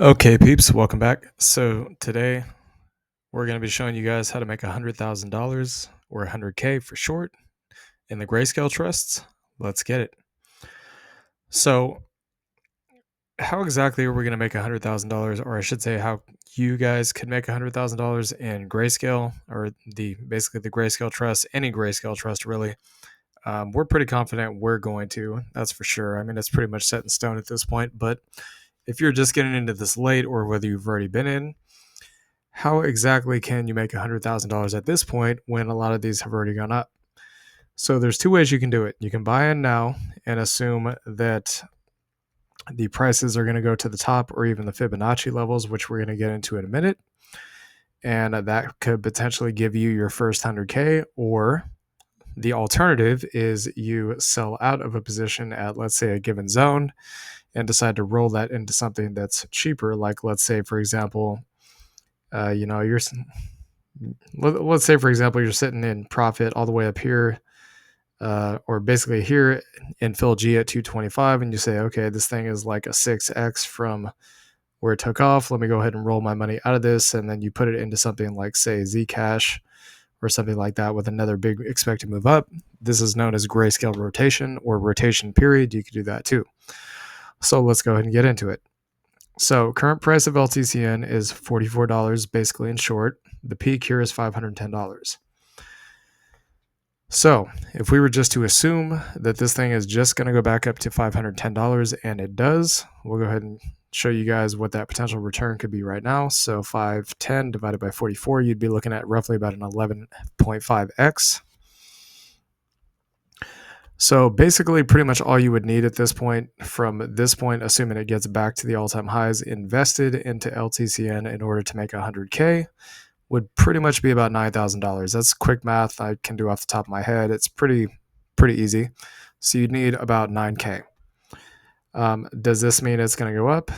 Okay, peeps, welcome back. So today we're going to be showing you guys how to make $100,000 or 100K for short in the Grayscale trusts. Let's get it. So, how exactly are we going to make $100,000, or I should say, how you guys could make $100,000 in Grayscale, or basically the Grayscale trust, any Grayscale trust really? We're pretty confident we're going to. That's for sure. I mean, it's pretty much set in stone at this point. But if you're just getting into this late, or whether you've already been in, how exactly can you make $100,000 at this point when a lot of these have already gone up? So there's two ways you can do it. You can buy in now and assume that the prices are going to go to the top or even the Fibonacci levels, which we're going to get into in a minute. And that could potentially give you your first 100K. Or the alternative is you sell out of a position at, let's say, a given zone and decide to roll that into something that's cheaper. Like, let's say, for example, let's say, for example, you're sitting in profit all the way up here, or basically here in Phil G at 225, and you say, okay, this thing is like a 6x from where it took off. Let me go ahead and roll my money out of this. And then you put it into something like, say, Zcash or something like that with another big expected move up. This is known as grayscale rotation or rotation period. You could do that too. So let's go ahead and get into it. So current price of LTCN is $44, basically in short. The peak here is $510. So if we were just to assume that this thing is just going to go back up to $510, and it does, we'll go ahead and show you guys what that potential return could be right now. So 510 divided by 44, you'd be looking at roughly about an 11.5x. So basically pretty much all you would need at this point, from this point, assuming it gets back to the all-time highs, invested into LTCN in order to make 100K, would pretty much be about $9,000. That's quick math I can do off the top of my head. It's pretty easy. So you'd need about 9K. Does this mean it's going to go up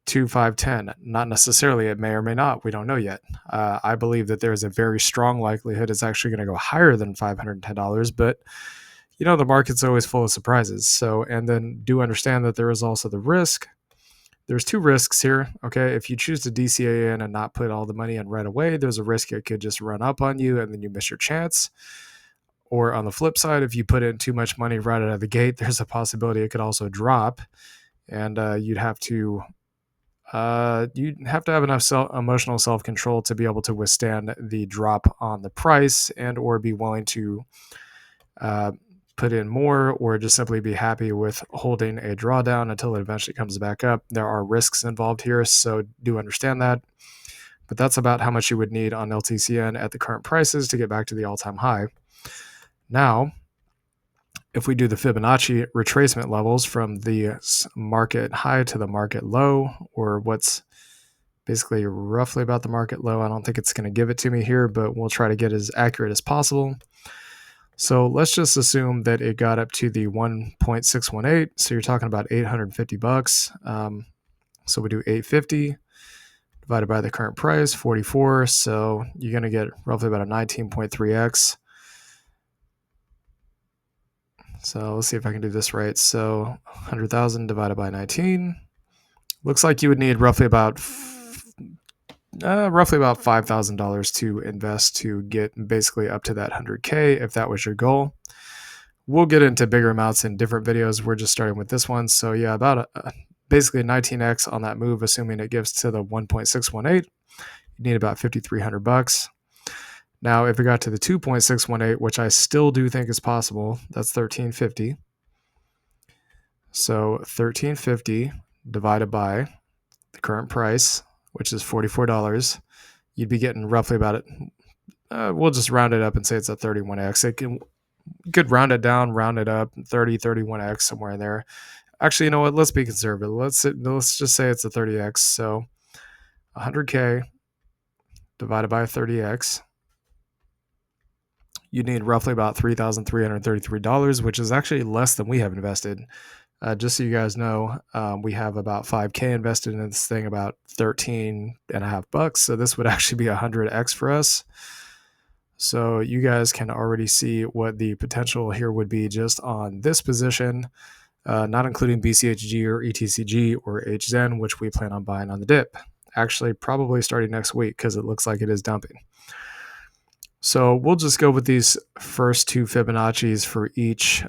to 510? Not necessarily. It may or may not. We don't know yet. I believe that there's a very strong likelihood it's actually going to go higher than $510, but the market's always full of surprises. So, and then do understand that there is also the risk. There's two risks here. Okay. If you choose to DCA in and not put all the money in right away, there's a risk it could just run up on you and then you miss your chance. Or on the flip side, if you put in too much money right out of the gate, there's a possibility it could also drop, and you'd have to have enough emotional self-control to be able to withstand the drop on the price, and or be willing to put in more, or just simply be happy with holding a drawdown until it eventually comes back up. There are risks involved here, so do understand that. But that's about how much you would need on LTCN at the current prices to get back to the all-time high. Now, if we do the Fibonacci retracement levels from the market high to the market low, or what's basically roughly about the market low, I don't think it's going to give it to me here, but we'll try to get as accurate as possible. So let's just assume that it got up to the 1.618. So you're talking about $850. So we do 850 divided by the current price, 44. So you're going to get roughly about a 19.3x. So let's see if I can do this right. So 100,000 divided by 19. Looks like you would need roughly about $5,000 to invest to get basically up to that 100K if that was your goal. We'll get into bigger amounts in different videos. We're just starting with this one. So yeah, about basically 19x on that move, assuming it gives to the 1.618. You need about $5,300. Now, if it got to the 2.618, which I still do think is possible, that's 1350. So 1350 divided by the current price, which is $44, you'd be getting roughly about it. We'll just round it up and say it's a 31x. You could round it down, round it up, 30, 31x, somewhere in there. Actually, you know what? Let's be conservative. Let's just say it's a 30x. So 100K divided by 30x, you need roughly about $3,333, which is actually less than we have invested. Just so you guys know, we have about 5K invested in this thing, about $13.50. So this would actually be 100x for us. So you guys can already see what the potential here would be just on this position, not including BCHG or ETCG or HZEN, which we plan on buying on the dip. Actually, probably starting next week because it looks like it is dumping. So we'll just go with these first two Fibonacci's for each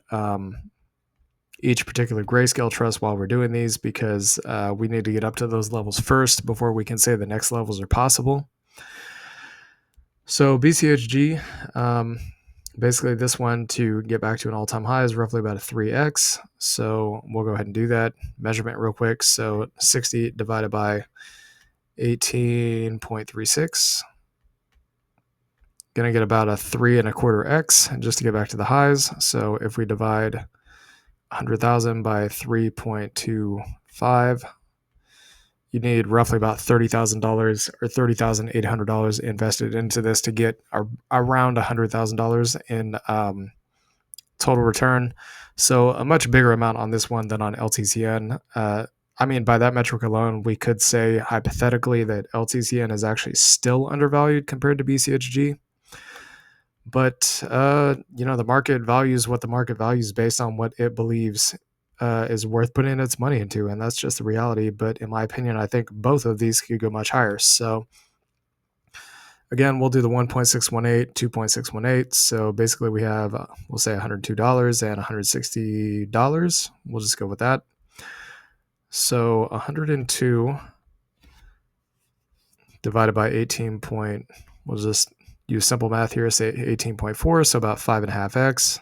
particular Grayscale trust while we're doing these, because we need to get up to those levels first before we can say the next levels are possible. So BCHG, basically this one to get back to an all-time high is roughly about a 3x. So we'll go ahead and do that measurement real quick. So 60 divided by 18.36. Going to get about a 3.25x just to get back to the highs. So if we divide 100,000 by 3.25, you need roughly about $30,000 or $30,800 invested into this to get around $100,000 in total return. So a much bigger amount on this one than on LTCN. I mean, by that metric alone, we could say hypothetically that LTCN is actually still undervalued compared to BCHG. But, the market values what the market values based on what it believes is worth putting its money into. And that's just the reality. But in my opinion, I think both of these could go much higher. So again, we'll do the 1.618, 2.618. So basically we have, we'll say $102 and $160. We'll just go with that. So 102 divided by 18 we'll just use simple math here, say 18.4, so about 5.5x.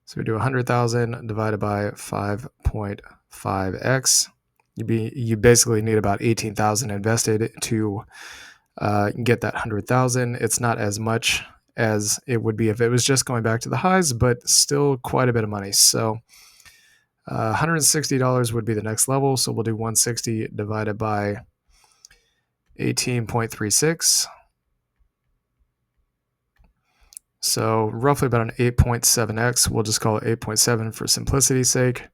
So we do 100,000 divided by 5.5x. You basically need about 18,000 invested to get that 100,000. It's not as much as it would be if it was just going back to the highs, but still quite a bit of money. So $160 would be the next level. So we'll do 160 divided by 18.36. So roughly about an 8.7x. We'll just call it 8.7 for simplicity's sake.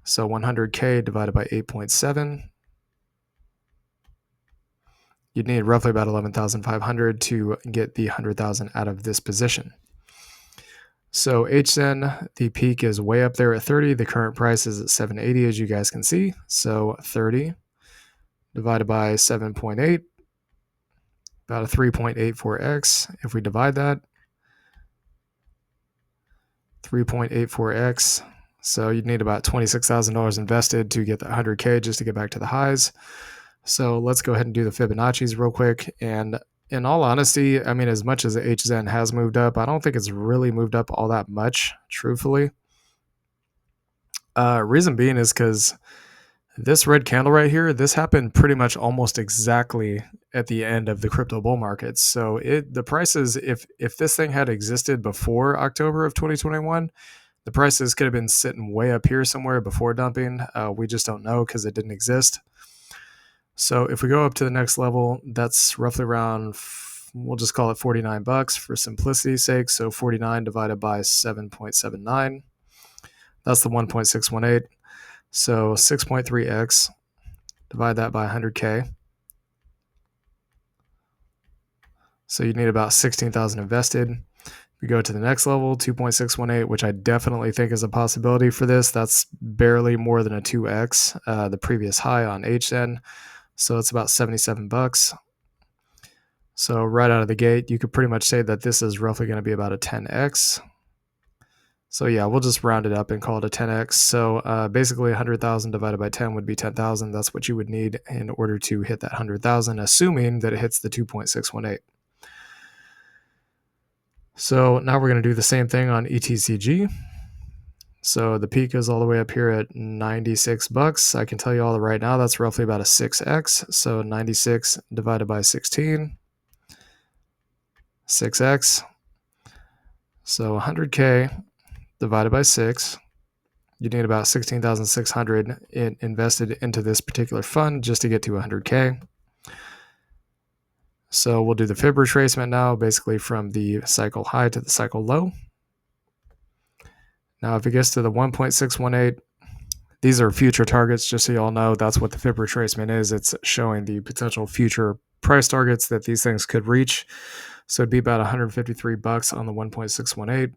So 100K divided by 8.7. You'd need roughly about 11,500 to get the 100,000 out of this position. So HZEN, the peak is way up there at 30. The current price is at 780, as you guys can see. So 30 divided by 7.8, about a 3.84x. If we divide that, 3.84x. So you'd need about $26,000 invested to get the 100K just to get back to the highs. So let's go ahead and do the Fibonacci's real quick. And in all honesty, I mean, as much as the HZEN has moved up, I don't think it's really moved up all that much, truthfully. Reason being is because this red candle right here, this happened pretty much almost exactly at the end of the crypto bull market. So the prices, if this thing had existed before October of 2021, the prices could have been sitting way up here somewhere before dumping. We just don't know because it didn't exist. So if we go up to the next level, that's roughly around, we'll just call it $49 for simplicity's sake. So 49 divided by 7.79. That's the 1.618. So 6.3x, divide that by 100K. So you need about 16,000 invested. We go to the next level, 2.618, which I definitely think is a possibility for this. That's barely more than a 2x, the previous high on HZEN. So it's about $77. So right out of the gate, you could pretty much say that this is roughly going to be about a 10x. So yeah, we'll just round it up and call it a 10x. So basically 100,000 divided by 10 would be 10,000. That's what you would need in order to hit that 100,000, assuming that it hits the 2.618. So now we're going to do the same thing on ETCG. So the peak is all the way up here at $96. I can tell you all right now, that's roughly about a 6x. So 96 divided by 16, 6x. So 100K divided by 6, you need about 16,600 invested into this particular fund just to get to 100K. So we'll do the fib retracement now, basically from the cycle high to the cycle low. Now, if it gets to the 1.618, these are future targets, just so you all know. That's what the fib retracement is. It's showing the potential future price targets that these things could reach. So it'd be about $153 on the 1.618.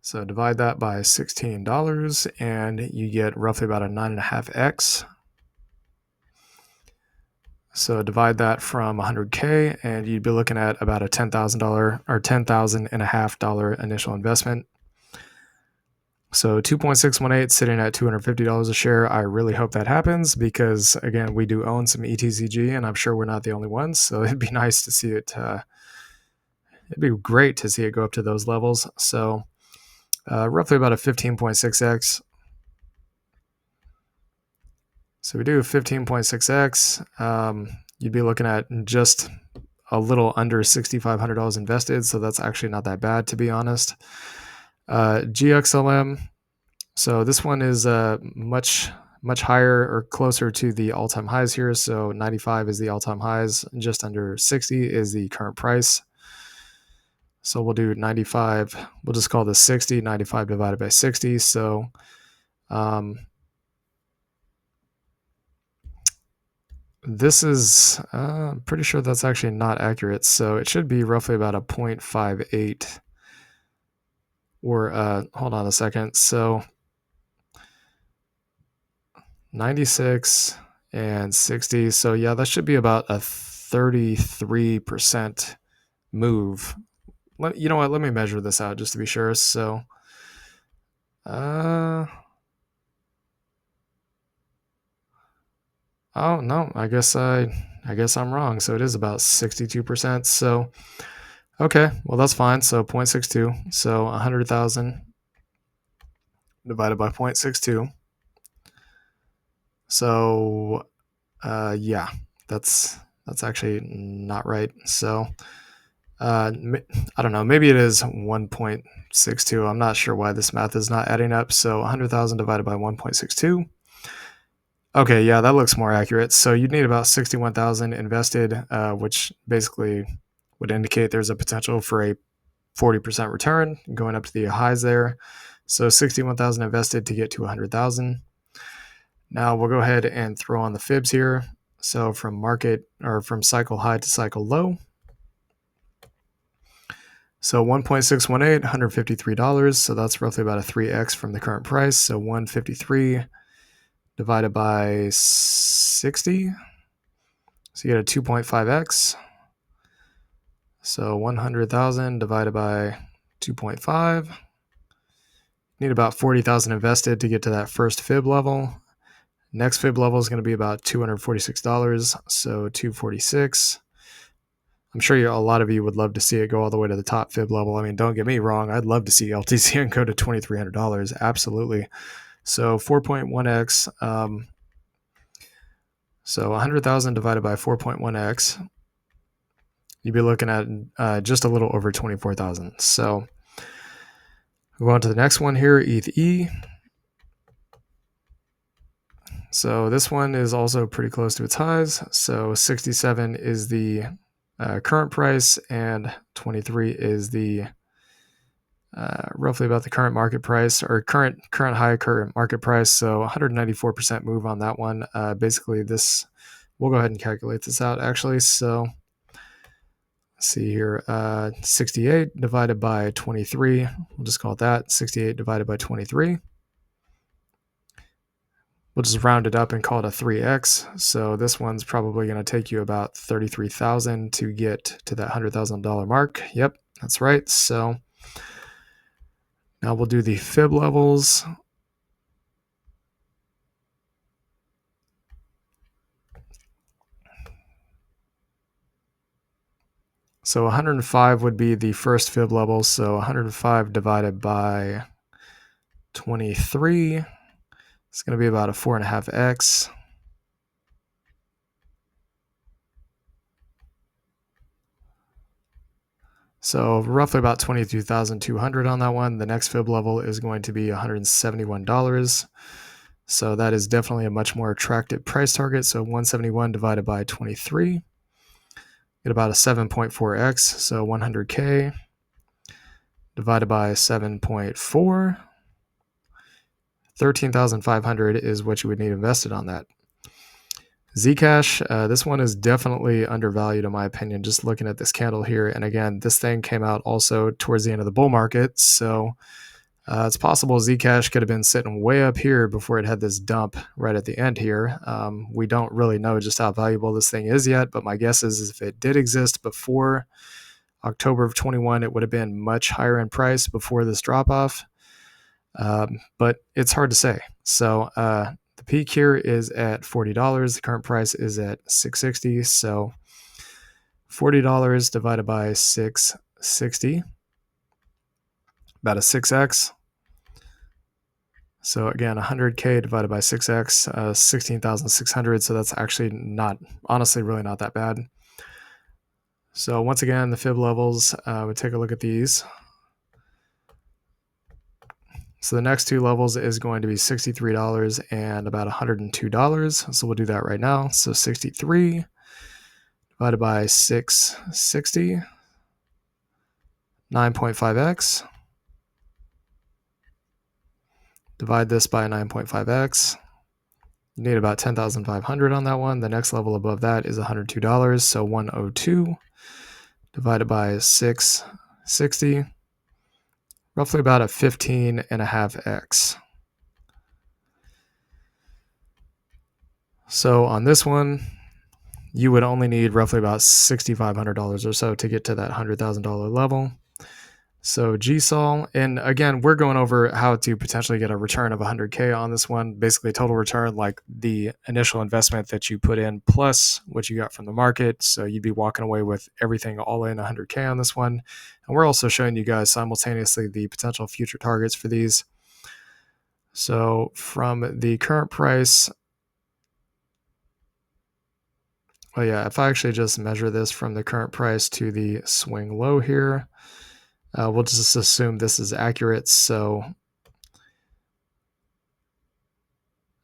So divide that by $16 and you get roughly about a 9.5x. So divide that from 100K and you'd be looking at about a $10,000 or $10,500 initial investment. So 2.618 sitting at $250 a share. I really hope that happens because, again, we do own some ETCG and I'm sure we're not the only ones. So it'd be nice to see it. It'd be great to see it go up to those levels. So roughly about a 15.6x. So we do 15.6x. You'd be looking at just a little under $6,500 invested. So that's actually not that bad, to be honest. GXLM. So this one is much higher or closer to the all-time highs here. So 95 is the all-time highs. Just under 60 is the current price. So we'll do 95. We'll just call this 60. 95 divided by 60. So this is, I'm pretty sure that's actually not accurate. So it should be roughly about a 0.58 or hold on a second. So 96 and 60. So yeah, that should be about a 33% move. You know what? Let me measure this out just to be sure. So, oh no, I guess I'm wrong. So it is about 62%. So, okay, well that's fine. So 0.62. So 100,000 divided by 0.62. So, yeah, that's actually not right. So, I don't know. Maybe it is 1.62. I'm not sure why this math is not adding up. So 100,000 divided by 1.62. Okay, yeah, that looks more accurate. So you'd need about 61,000 invested, which basically would indicate there's a potential for a 40% return going up to the highs there. So 61,000 invested to get to 100,000. Now we'll go ahead and throw on the fibs here. So from market or from cycle high to cycle low. So 1.618, $153. So that's roughly about a 3x from the current price. So 153 divided by 60. So you get a 2.5x. So 100,000 divided by 2.5. Need about 40,000 invested to get to that first fib level. Next fib level is going to be about $246. So 246. I'm sure a lot of you would love to see it go all the way to the top fib level. I mean, don't get me wrong. I'd love to see LTCN go to $2,300. Absolutely. So 4.1x. So 100,000 divided by 4.1x. You'd be looking at just a little over 24,000. So we'll go on to the next one here, ETH. So this one is also pretty close to its highs. So 67 is the current price, and 23 is the roughly about the current market price or current high current market price. So 194% move on that one. Basically, this we'll go ahead and calculate this out actually. So let's see here, 68 divided by 23. We'll just call it that 68 divided by 23. We'll just round it up and call it a 3x. So this one's probably going to take you about 33,000 to get to that $100,000 mark. Yep, that's right. So now we'll do the fib levels. So 105 would be the first fib level. So 105 divided by 23. It's going to be about a 4.5x. So roughly about 22,200 on that one. The next fib level is going to be $171. So that is definitely a much more attractive price target. So 171 divided by 23. Get about a 7.4x. So 100K divided by 7.4. 13,500 is what you would need invested on that. Zcash, this one is definitely undervalued in my opinion, just looking at this candle here. And again, this thing came out also towards the end of the bull market. So It's possible Zcash could have been sitting way up here before it had this dump right at the end here. We don't really know just how valuable this thing is yet, but my guess is if it did exist before October of 21, it would have been much higher in price before this drop off. But it's hard to say. So the peak here is at $40. The current price is at $660. So $40 divided by 660, about a 6x. So again, 100K divided by 6x, 16,600. So that's actually not, honestly, really not that bad. So once again, the fib levels, we take a look at these. So the next two levels is going to be $63 and about $102. So we'll do that right now. So 63 divided by 660, 9.5x. Divide this by 9.5x. You need about 10,500 on that one. The next level above that is $102. So 102 divided by 660, roughly about a 15.5x. So on this one, you would only need roughly about $6,500 or so to get to that $100,000 level. So GSOL, and again, we're going over how to potentially get a return of 100K on this one, basically total return, like the initial investment that you put in plus what you got from the market. So you'd be walking away with everything all in 100K on this one. And we're also showing you guys simultaneously the potential future targets for these. So from the current price, well, yeah, if I actually just measure this from the current price to the swing low here, we'll just assume this is accurate. So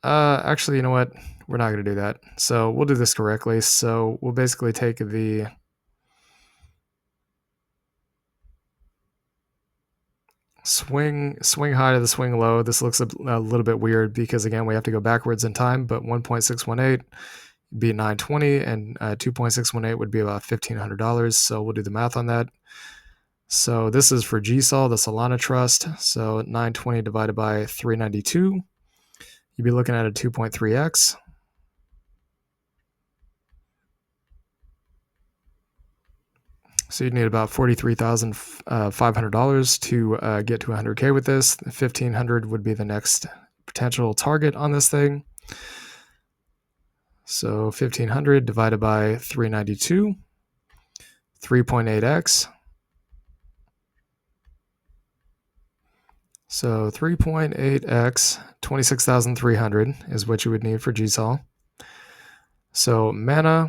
actually, you know what? We're not going to do that. So we'll do this correctly. So we'll basically take the swing high to the swing low. This looks a little bit weird because, again, we have to go backwards in time, but 1.618 would be 920 and 2.618 would be about $1,500. So we'll do the math on that. So this is for GSOL, the Solana Trust. So 920 divided by 392, you'd be looking at a 2.3x. So you'd need about $43,500 to get to 100K with this. 1,500 would be the next potential target on this thing. So 1,500 divided by 392, 3.8x. So 3.8x, 26,300 is what you would need for GSOL. So mana,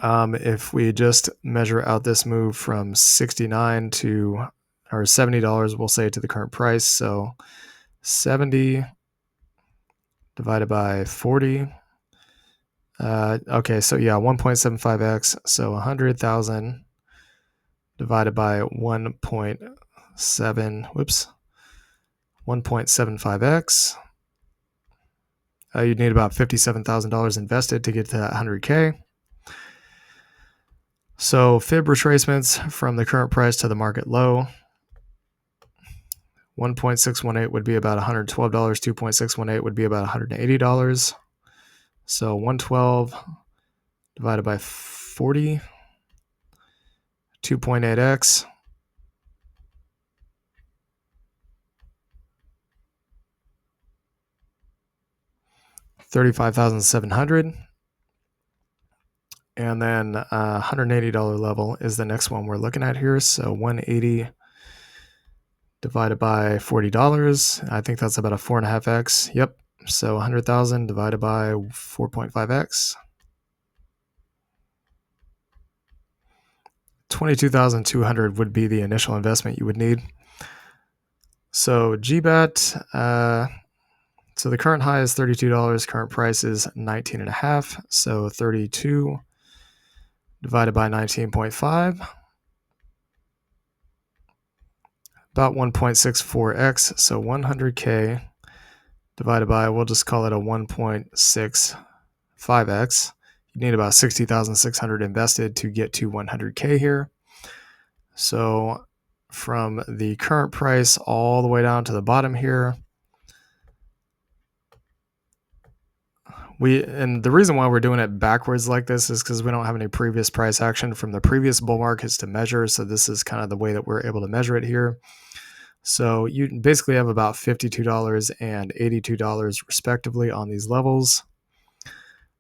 if we just measure out this move from 69 to, or $70, we'll say, to the current price. So 70 divided by 40. Okay, so yeah, 1.75x. So 100,000 divided by 1.75x. You'd need about $57,000 invested to get to that 100K. So fib retracements from the current price to the market low. 1.618 would be about $112. 2.618 would be about $180. So 112 divided by 40, 2.8x. $35,700. And then $180 level is the next one we're looking at here. So 180 divided by $40. I think that's about a 4.5x. Yep. So 100,000 divided by 4.5x. 22,200 would be the initial investment you would need. So GBET, so the current high is $32. Current price is 19.5. So 32 divided by 19.5. About 1.64x. So 100K divided by, we'll just call it a 1.65x. You need about 60,600 invested to get to 100K here. So from the current price all the way down to the bottom here. And the reason why we're doing it backwards like this is because we don't have any previous price action from the previous bull markets to measure. So this is kind of the way that we're able to measure it here. So you basically have about $52 and $82 respectively on these levels.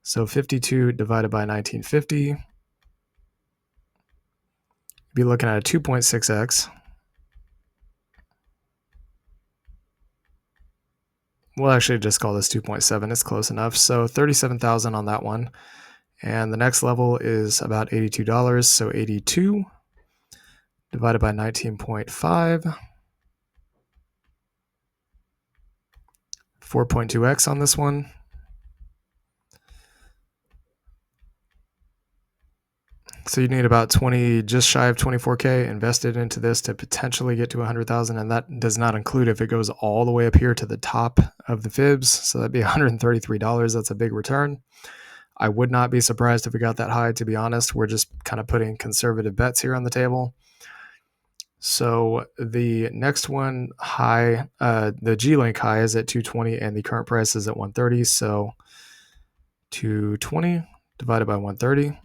So 52 divided by 1950, you'd be looking at a 2.6x. We'll actually just call this 2.7. It's close enough. So 37,000 on that one. And the next level is about $82. So 82 divided by 19.5. 4.2x on this one. So you need about just shy of 24K invested into this to potentially get to 100,000, and that does not include if it goes all the way up here to the top of the fibs. So that'd be $133. That's a big return. I would not be surprised if we got that high, to be honest. We're just kind of putting conservative bets here on the table. So the next one high, the G-Link high is at 220 and the current price is at 130. So 220 divided by 130.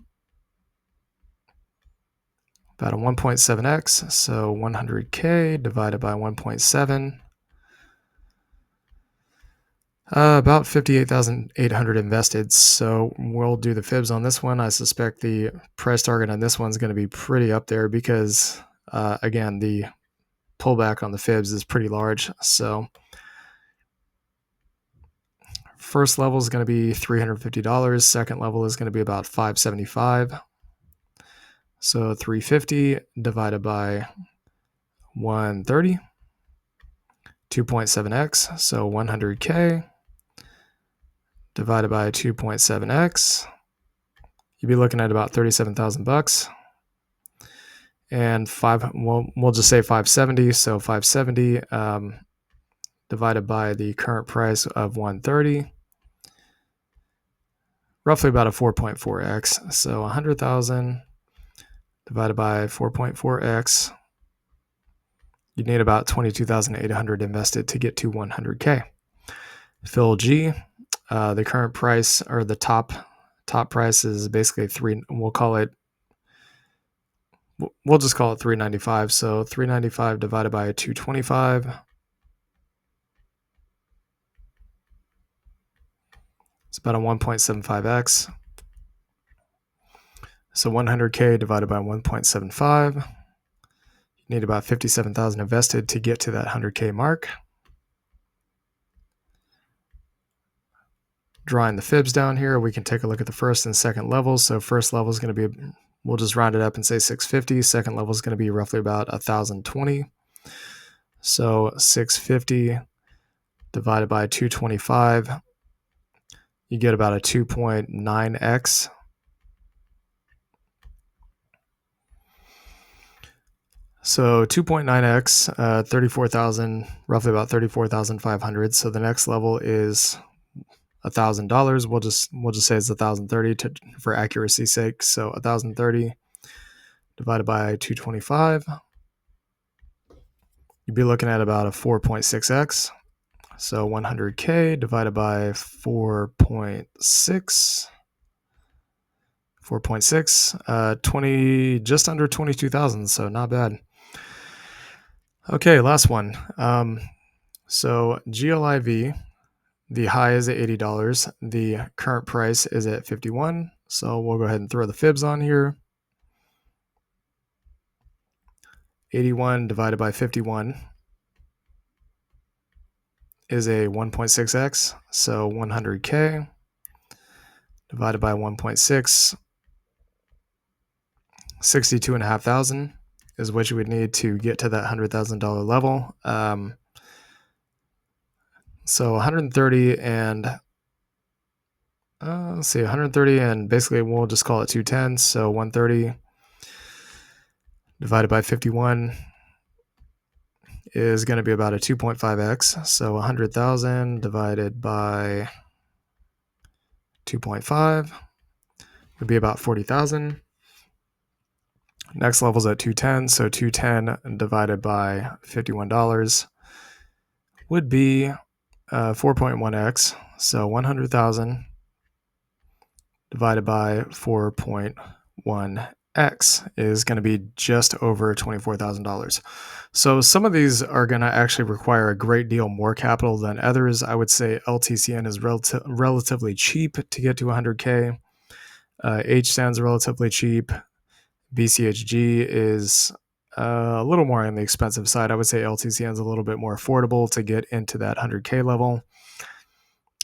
About a 1.7x, so 100K divided by 1.7. About 58,800 invested, so we'll do the fibs on this one. I suspect the price target on this one's going to be pretty up there because, again, the pullback on the fibs is pretty large. So first level is going to be $350. Second level is going to be about $575. So 350 divided by 130, 2.7x, so 100K divided by 2.7x. You'd be looking at about 37,000 bucks. And we'll just say 570. So 570 divided by the current price of 130, roughly about a 4.4x. So 100,000 divided by 4.4x, you need about 22,800 invested to get to 100K. Fill G, the current price or the top price is basically we'll just call it 395. So 395 divided by 225. It's about a 1.75x. So 100K divided by 1.75. You need about 57,000 invested to get to that 100K mark. Drawing the fibs down here, we can take a look at the first and second levels. So first level is going to be, we'll just round it up and say 650. Second level is going to be roughly about 1,020. So 650 divided by 225, you get about a 2.9x. So 2.9x, 34,000, roughly about 34,500. So the next level is $1,000. We'll just say it's 1,030 for accuracy's sake. So 1,030 divided by 225, you'd be looking at about a 4.6x. So 100K divided by 4.6, 4.6, just under 22,000. So not bad. Okay, last one. So GLIV, the high is at $80. The current price is at 51. So we'll go ahead and throw the fibs on here. 81 divided by 51 is a 1.6x. So 100K divided by 1.6, 62,500 is what you would need to get to that $100,000 level. So 130 and let's see, 130 and basically we'll just call it 210. So 130 divided by 51 is going to be about a 2.5x. So 100,000 divided by 2.5 would be about 40,000. Next level is at 210, so 210 divided by $51 would be 4.1x, so 100,000 divided by 4.1x is going to be just over $24,000. So some of these are going to actually require a great deal more capital than others. I would say LTCN is relatively cheap to get to 100K. HZEN is relatively cheap. BCHG is a little more on the expensive side. I would say LTCN is a little bit more affordable to get into that 100K level.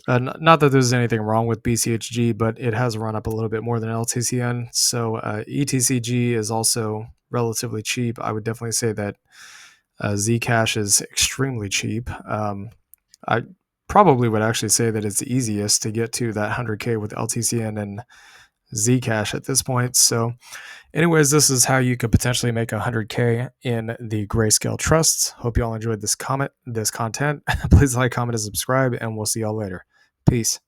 Not that there's anything wrong with BCHG, but it has run up a little bit more than LTCN. So ETCG is also relatively cheap. I would definitely say that Zcash is extremely cheap. I probably would actually say that it's easiest to get to that 100K with LTCN and Zcash at this point. So anyways, this is how you could potentially make 100K in the Grayscale trusts. Hope you all enjoyed this content. Please like, comment, and subscribe, and we'll see y'all later. Peace.